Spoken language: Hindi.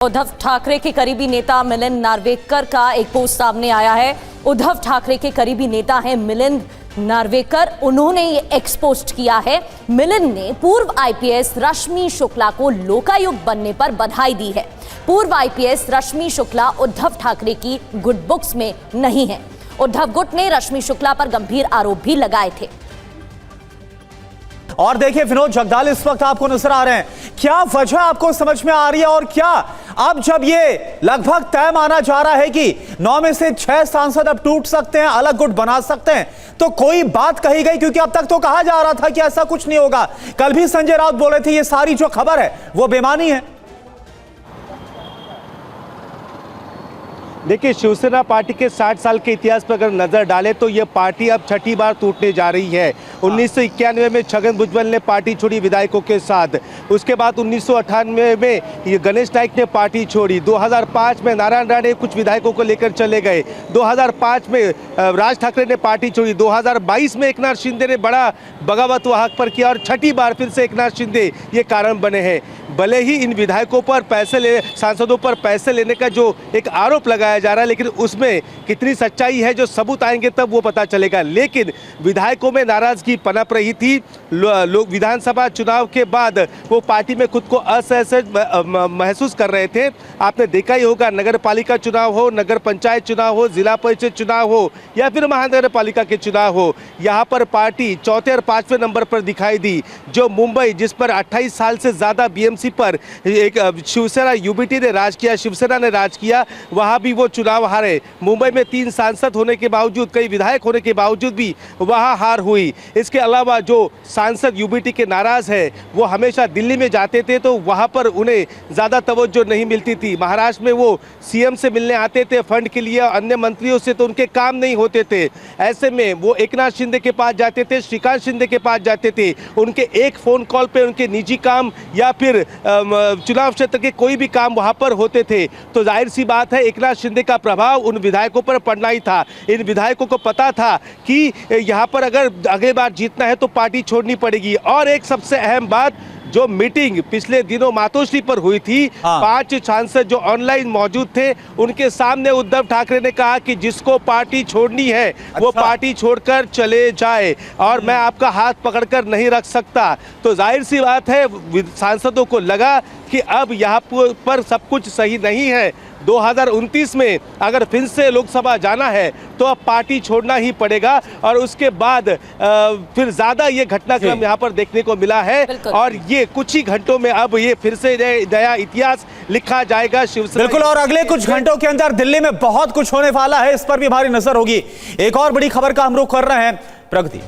उद्धव ठाकरे के करीबी नेता मिलिंद नार्वेकर का एक पोस्ट सामने आया है। उद्धव ठाकरे के करीबी नेता हैं मिलिंद नार्वेकर, उन्होंने ये एक्सपोस्ट किया है। मिलिंद ने पूर्व आईपीएस रश्मि शुक्ला को लोकायुक्त बनने पर बधाई दी है। पूर्व आईपीएस रश्मि शुक्ला उद्धव ठाकरे की गुड बुक्स में नहीं है। उद्धव गुट ने रश्मि शुक्ला पर गंभीर आरोप भी लगाए थे। और देखिए विनोद जगदाल इस वक्त आपको नजर आ रहे हैं, क्या वजह आपको समझ में आ रही है? और क्या अब जब ये लगभग तय माना जा रहा है कि 9 में से 6 सांसद अब टूट सकते हैं, अलग गुट बना सकते हैं, तो कोई बात कही गई? क्योंकि अब तक तो कहा जा रहा था कि ऐसा कुछ नहीं होगा। कल भी संजय राउत बोले थे ये सारी जो खबर है वो बेमानी है। देखिए, शिवसेना पार्टी के 60 साल के इतिहास पर अगर नजर डालें तो ये पार्टी अब छठी बार टूटने जा रही है। 1991 में छगन भुजबल ने पार्टी छोड़ी विधायकों के साथ। उसके बाद 1998 में ये गणेश नाइक ने पार्टी छोड़ी। 2005 में नारायण राणे कुछ विधायकों को लेकर चले गए। 2005 में राज ठाकरे ने पार्टी छोड़ी। 2022 में एकनाथ शिंदे ने बड़ा बगावत वहां पर किया और छठी बार फिर से एकनाथ शिंदे ये कारण बने हैं। भले ही इन विधायकों पर सांसदों पर पैसे लेने का जो एक आरोप लगाया जा रहा है, लेकिन उसमें कितनी सच्चाई है, जो सबूत आएंगे तब वो पता चलेगा। लेकिन विधायकों में नाराजगी पनप रही थी। लोग विधानसभा चुनाव के बाद वो पार्टी में खुद को असहज महसूस कर रहे थे। आपने देखा ही होगा, नगर पालिका चुनाव हो, नगर पंचायत चुनाव हो, जिला परिषद चुनाव हो या फिर महानगर पालिका के चुनाव हो, यहाँ पर पार्टी चौथे और 5वें नंबर पर दिखाई दी। जो मुंबई, जिस पर 28 साल से ज़्यादा बीएमसी पर एक शिवसेना यूबीटी ने राज किया, शिवसेना ने राज किया, वहाँ भी वो चुनाव हारे। मुंबई में 3 सांसद होने के बावजूद, कई विधायक होने के बावजूद भी वहाँ हार हुई। इसके अलावा जो सांसद यूबीटी के नाराज है, वो हमेशा दिल्ली में जाते थे तो वहाँ पर उन्हें ज़्यादा तवज्जो नहीं मिलती थी। महाराष्ट्र में वो सीएम से मिलने आते थे फंड के लिए, अन्य मंत्रियों से, तो उनके काम नहीं होते थे। ऐसे में वो एकनाथ शिंदे के पास जाते थे, श्रीकांत शिंदे के पास जाते थे। उनके एक फ़ोन कॉल पे उनके निजी काम या फिर चुनाव क्षेत्र के कोई भी काम वहाँ पर होते थे। तो जाहिर सी बात है, एकनाथ शिंदे का प्रभाव उन विधायकों पर पड़ना ही था। इन विधायकों को पता था कि यहाँ पर अगर अगली बार जीतना है तो पार्टी छोड़नी पड़ेगी। और एक सबसे अहम बात, जो मीटिंग पिछले दिनों मातोश्री पर हुई थी, 5 सांसद जो ऑनलाइन मौजूद थे, उनके सामने उद्धव ठाकरे ने कहा कि जिसको पार्टी छोड़नी है वो पार्टी छोड़कर चले जाए और मैं आपका हाथ पकड़कर नहीं रख सकता। तो जाहिर सी बात है, सांसदों को लगा कि अब यहाँ पर सब कुछ सही नहीं है। 2029 में अगर फिर से लोकसभा जाना है तो अब पार्टी छोड़ना ही पड़ेगा। और उसके बाद फिर ज़्यादा ये घटनाक्रम यहाँ पर देखने को मिला है और ये कुछ ही घंटों में अब ये फिर से नया इतिहास लिखा जाएगा शिवसेना। बिल्कुल, और अगले कुछ घंटों के अंदर दिल्ली में बहुत कुछ होने वाला है, इस पर भी हमारी नजर होगी। एक और बड़ी खबर का हम रुख कर रहे हैं। प्रगति।